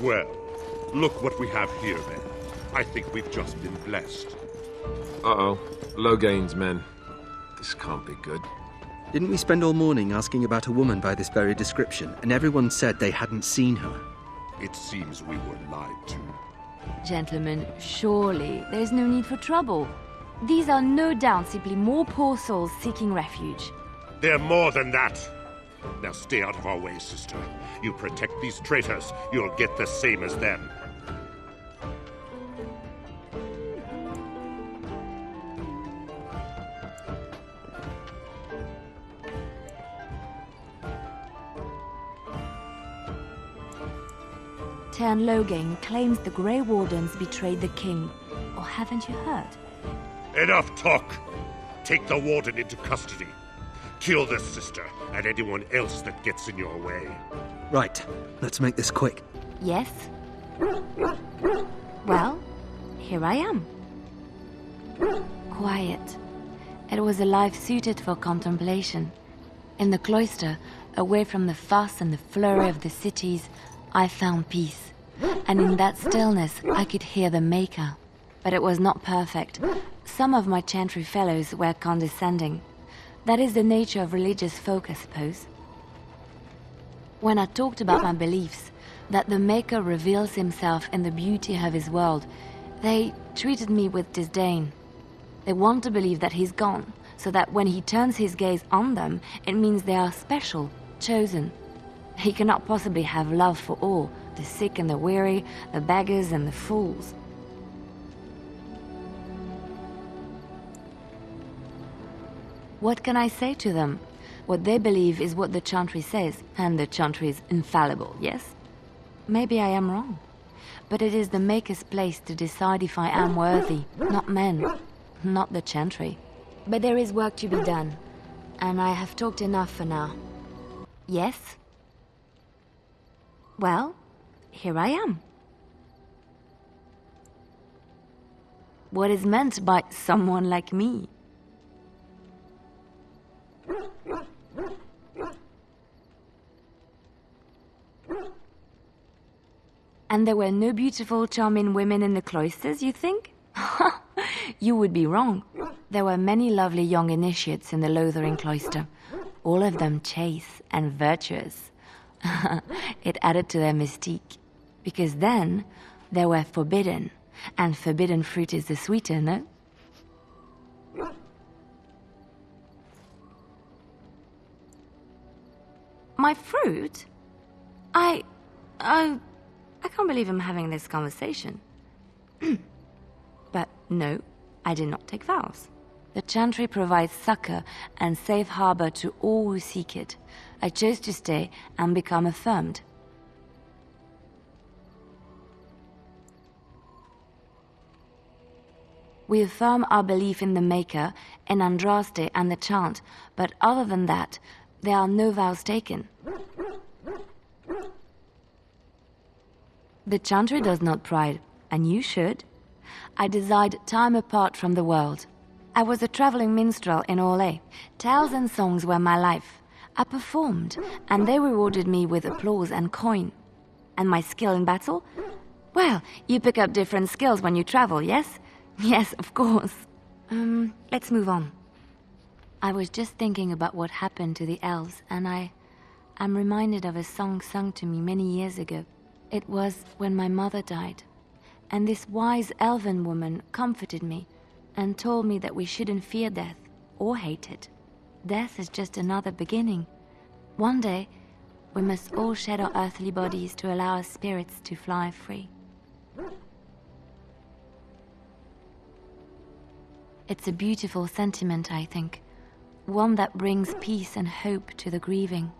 Well, look what we have here, then. I think we've just been blessed. Uh-oh. Logain's men. This can't be good. Didn't we spend all morning asking about a woman by this very description, and everyone said they hadn't seen her? It seems we were lied to. Gentlemen, surely there's no need for trouble. These are no doubt simply more poor souls seeking refuge. They're more than that. Now stay out of our way, sister. You protect these traitors, you'll get the same as them. Tern Logain claims the Grey Wardens betrayed the king. Or haven't you heard? Enough talk! Take the Warden into custody. Kill this sister and anyone else that gets in your way. Right, let's make this quick. Yes? Well, here I am. Quiet. It was a life suited for contemplation. In the cloister, away from the fuss and the flurry of the cities, I found peace. And in that stillness, I could hear the Maker. But it was not perfect. Some of my chantry fellows were condescending. That is the nature of religious folk, I suppose. When I talked about my beliefs, that the Maker reveals himself in the beauty of his world, they treated me with disdain. They want to believe that he's gone, so that when he turns his gaze on them, it means they are special, chosen. He cannot possibly have love for all, the sick and the weary, the beggars and the fools. What can I say to them? What they believe is what the chantry says, and the chantry is infallible, yes? Maybe I am wrong. But it is the Maker's place to decide if I am worthy, not men, not the chantry. But there is work to be done, and I have talked enough for now. Yes? Well, here I am. What is meant by someone like me? And there were no beautiful, charming women in the cloisters, you think? You would be wrong. There were many lovely young initiates in the Lothering cloister, all of them chaste and virtuous. It added to their mystique, because then they were forbidden, and forbidden fruit is the sweeter, no? My fruit? I can't believe I'm having this conversation. But no, I did not take vows. The chantry provides succor and safe harbor to all who seek it. I chose to stay and become affirmed. We affirm our belief in the Maker, in Andraste and the chant, but other than that, there are no vows taken. The chantry does not pride, and you should. I desired time apart from the world. I was a traveling minstrel in Orlais. Tales and songs were my life. I performed, and they rewarded me with applause and coin. And my skill in battle? Well, you pick up different skills when you travel, yes? Yes, of course. Let's move on. I was just thinking about what happened to the elves, and I'm reminded of a song sung to me many years ago. It was when my mother died, and this wise elven woman comforted me and told me that we shouldn't fear death or hate it. Death is just another beginning. One day, we must all shed our earthly bodies to allow our spirits to fly free. It's a beautiful sentiment, I think. One that brings peace and hope to the grieving.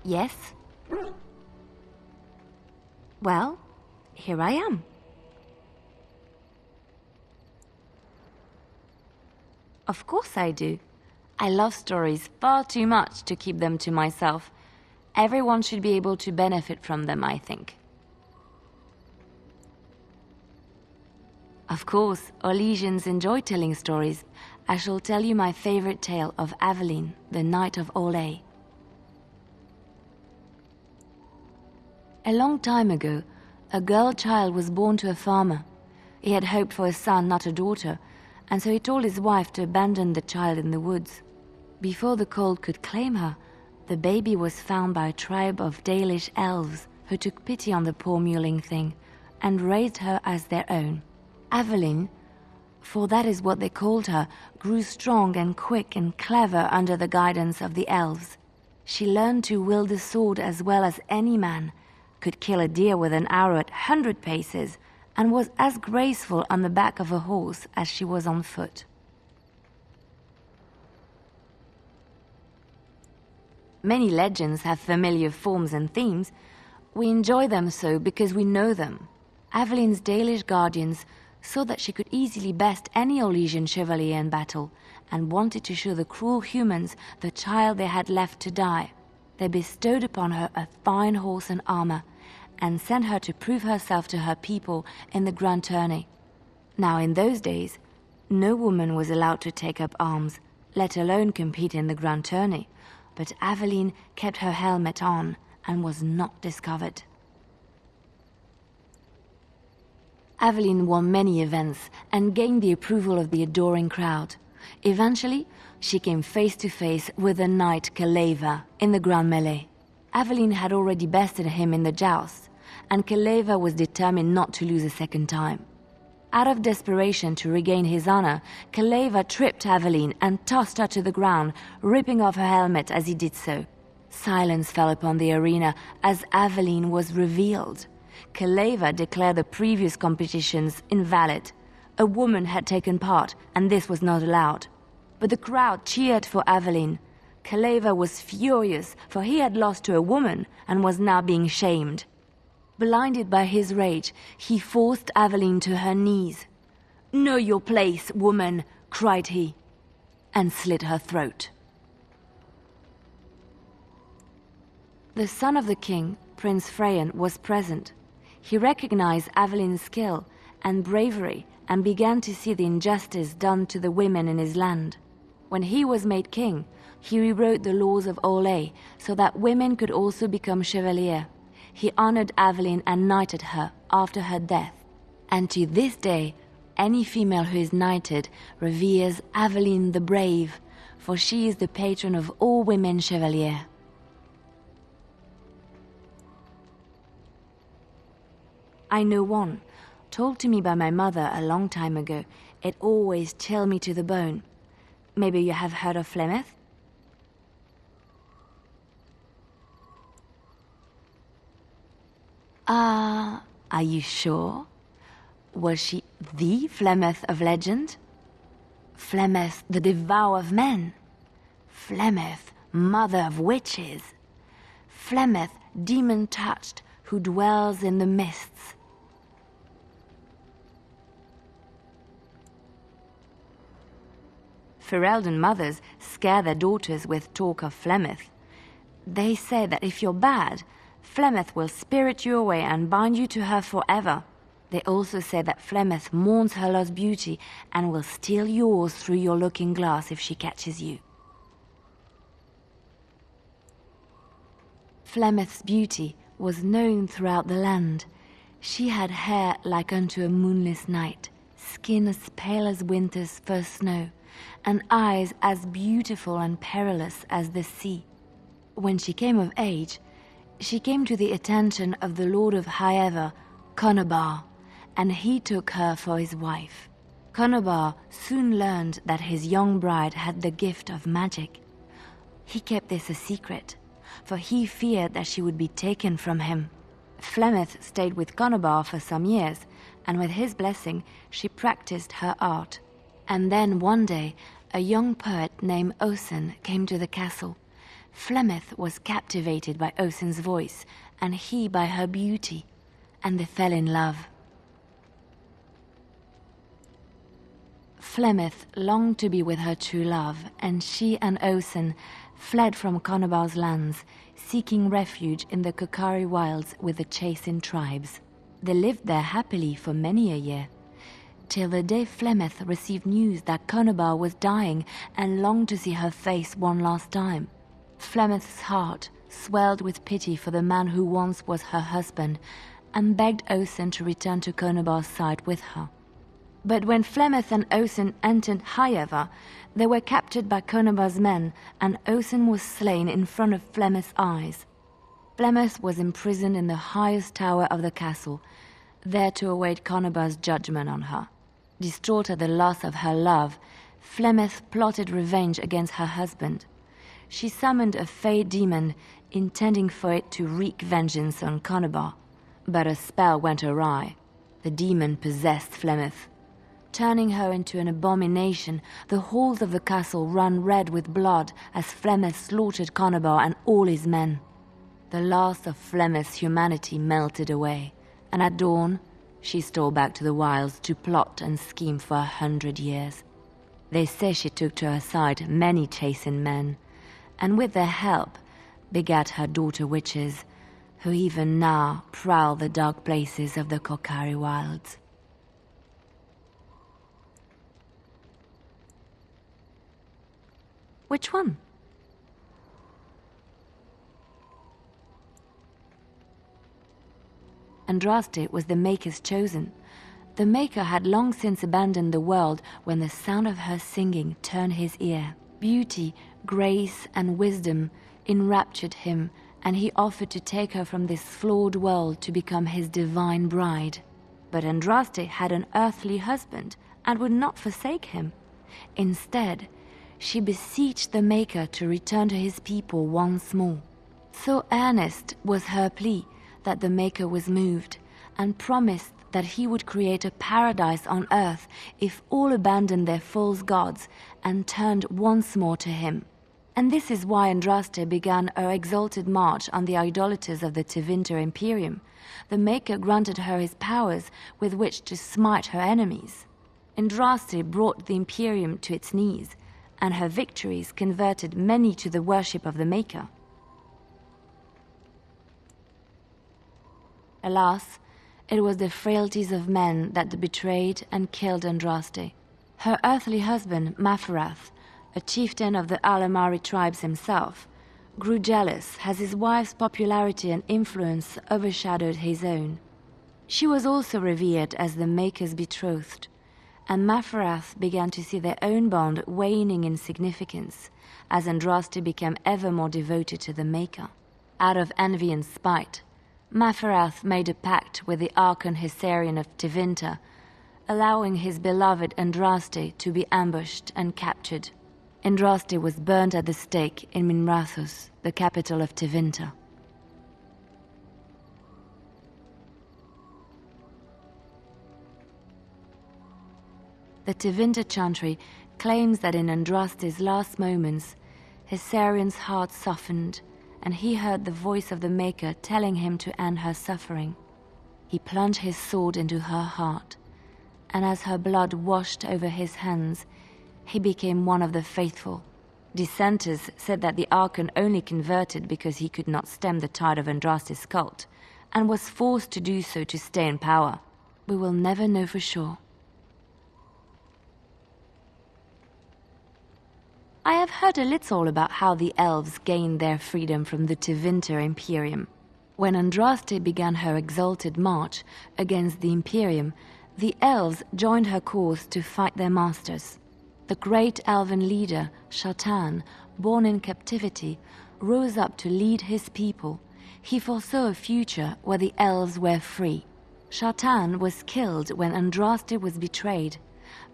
Yes? Well, here I am. Of course I do. I love stories far too much to keep them to myself. Everyone should be able to benefit from them, I think. Of course, Orlesians enjoy telling stories. I shall tell you my favorite tale of Aveline, the Knight of Orlais. A long time ago, a girl child was born to a farmer. He had hoped for a son, not a daughter, and so he told his wife to abandon the child in the woods. Before the cold could claim her, the baby was found by a tribe of Dalish elves who took pity on the poor mewling thing and raised her as their own. Aveline, for that is what they called her, grew strong and quick and clever under the guidance of the elves. She learned to wield the sword as well as any man, could kill a deer with an arrow at 100 paces, and was as graceful on the back of a horse as she was on foot. Many legends have familiar forms and themes. We enjoy them so because we know them. Aveline's Dalish guardians saw that she could easily best any Orlesian chevalier in battle, and wanted to show the cruel humans the child they had left to die. They bestowed upon her a fine horse and armor, and sent her to prove herself to her people in the grand tourney. Now in those days, no woman was allowed to take up arms, let alone compete in the grand tourney, but Aveline kept her helmet on and was not discovered. Aveline won many events and gained the approval of the adoring crowd. Eventually, she came face to face with the knight Keleva in the grand melee. Aveline had already bested him in the joust, and Keleva was determined not to lose a second time. Out of desperation to regain his honor, Keleva tripped Aveline and tossed her to the ground, ripping off her helmet as he did so. Silence fell upon the arena as Aveline was revealed. Keleva declared the previous competitions invalid. A woman had taken part, and this was not allowed. But the crowd cheered for Aveline. Keleva was furious, for he had lost to a woman and was now being shamed. Blinded by his rage, he forced Aveline to her knees. "Know your place, woman," cried he, and slit her throat. The son of the king, Prince Freyan, was present. He recognized Aveline's skill and bravery and began to see the injustice done to the women in his land. When he was made king, he rewrote the laws of Orlais so that women could also become chevalier. He honored Aveline and knighted her after her death. And to this day, any female who is knighted reveres Aveline the Brave, for she is the patron of all women chevalier. I know one, told to me by my mother a long time ago. It always chilled me to the bone. Maybe you have heard of Flemeth? Are you sure? Was she the Flemeth of legend? Flemeth, the devourer of men? Flemeth, mother of witches? Flemeth, demon-touched, who dwells in the mists? Ferelden mothers scare their daughters with talk of Flemeth. They say that if you're bad, Flemeth will spirit you away and bind you to her forever. They also say that Flemeth mourns her lost beauty and will steal yours through your looking glass if she catches you. Flemeth's beauty was known throughout the land. She had hair like unto a moonless night, skin as pale as winter's first snow, and eyes as beautiful and perilous as the sea. When she came of age, she came to the attention of the Lord of Highever, Conobar, and he took her for his wife. Conobar soon learned that his young bride had the gift of magic. He kept this a secret, for he feared that she would be taken from him. Flemeth stayed with Conobar for some years, and with his blessing she practiced her art. And then one day, a young poet named Osen came to the castle. Flemeth was captivated by Osen's voice, and he by her beauty, and they fell in love. Flemeth longed to be with her true love, and she and Osen fled from Conobar's lands, seeking refuge in the Kokari wilds with the Chasing tribes. They lived there happily for many a year, till the day Flemeth received news that Conobar was dying and longed to see her face one last time. Flemeth's heart swelled with pity for the man who once was her husband, and begged Osen to return to Conobar's side with her. But when Flemeth and Osen entered Highever, they were captured by Conobar's men, and Osen was slain in front of Flemeth's eyes. Flemeth was imprisoned in the highest tower of the castle, there to await Conobar's judgment on her. Distraught at the loss of her love, Flemeth plotted revenge against her husband. She summoned a fey demon, intending for it to wreak vengeance on Conobar. But a spell went awry. The demon possessed Flemeth. Turning her into an abomination, the halls of the castle ran red with blood as Flemeth slaughtered Conobar and all his men. The last of Flemeth's humanity melted away, and at dawn, she stole back to the wilds to plot and scheme for 100 years. They say she took to her side many Chasing men, and with their help begat her daughter witches, who even now prowl the dark places of the Kokari wilds. Which one? Andraste was the Maker's chosen. The Maker had long since abandoned the world when the sound of her singing turned his ear. Beauty, grace, and wisdom enraptured him, and he offered to take her from this flawed world to become his divine bride. But Andraste had an earthly husband and would not forsake him. Instead, she beseeched the Maker to return to his people once more. So earnest was her plea that the Maker was moved, and promised that he would create a paradise on earth if all abandoned their false gods and turned once more to him. And this is why Andraste began her exalted march on the idolaters of the Tevinter Imperium. The Maker granted her his powers with which to smite her enemies. Andraste brought the Imperium to its knees, and her victories converted many to the worship of the Maker. Alas, it was the frailties of men that betrayed and killed Andraste. Her earthly husband, Maferath, a chieftain of the Alamari tribes himself, grew jealous as his wife's popularity and influence overshadowed his own. She was also revered as the Maker's betrothed, and Maferath began to see their own bond waning in significance as Andraste became ever more devoted to the Maker. Out of envy and spite, Maferath made a pact with the Archon Hysarian of Tevinter, allowing his beloved Andraste to be ambushed and captured. Andraste was burned at the stake in Minrathous, the capital of Tevinter. The Tevinter Chantry claims that in Andraste's last moments, Hysarian's heart softened, and he heard the voice of the Maker telling him to end her suffering. He plunged his sword into her heart, and as her blood washed over his hands, he became one of the faithful. Dissenters said that the Archon only converted because he could not stem the tide of Andraste's cult, and was forced to do so to stay in power. We will never know for sure. I have heard a little about how the elves gained their freedom from the Tevinter Imperium. When Andraste began her exalted march against the Imperium, the elves joined her cause to fight their masters. The great elven leader, Shatan, born in captivity, rose up to lead his people. He foresaw a future where the elves were free. Shatan was killed when Andraste was betrayed,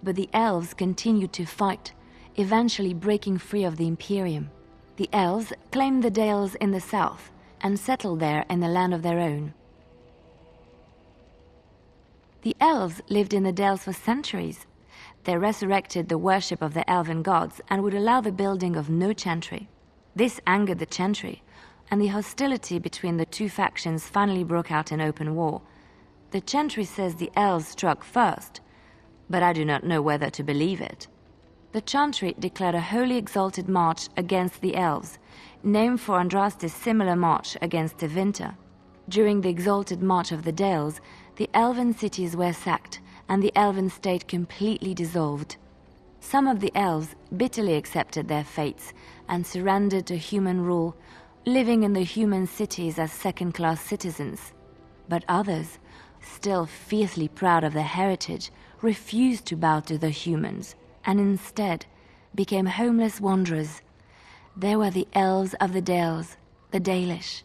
but the elves continued to fight, eventually breaking free of the Imperium. The elves claimed the Dales in the south and settled there in the land of their own. The elves lived in the Dales for centuries. They resurrected the worship of the elven gods and would allow the building of no chantry. This angered the Chantry, and the hostility between the two factions finally broke out in open war. The Chantry says the elves struck first, but I do not know whether to believe it. The Chantry declared a wholly exalted march against the elves, named for Andraste's similar march against Tevinter. During the exalted march of the Dales, the elven cities were sacked, and the elven state completely dissolved. Some of the elves bitterly accepted their fates and surrendered to human rule, living in the human cities as second-class citizens. But others, still fiercely proud of their heritage, refused to bow to the humans, and instead became homeless wanderers. They were the elves of the Dales, the Dalish.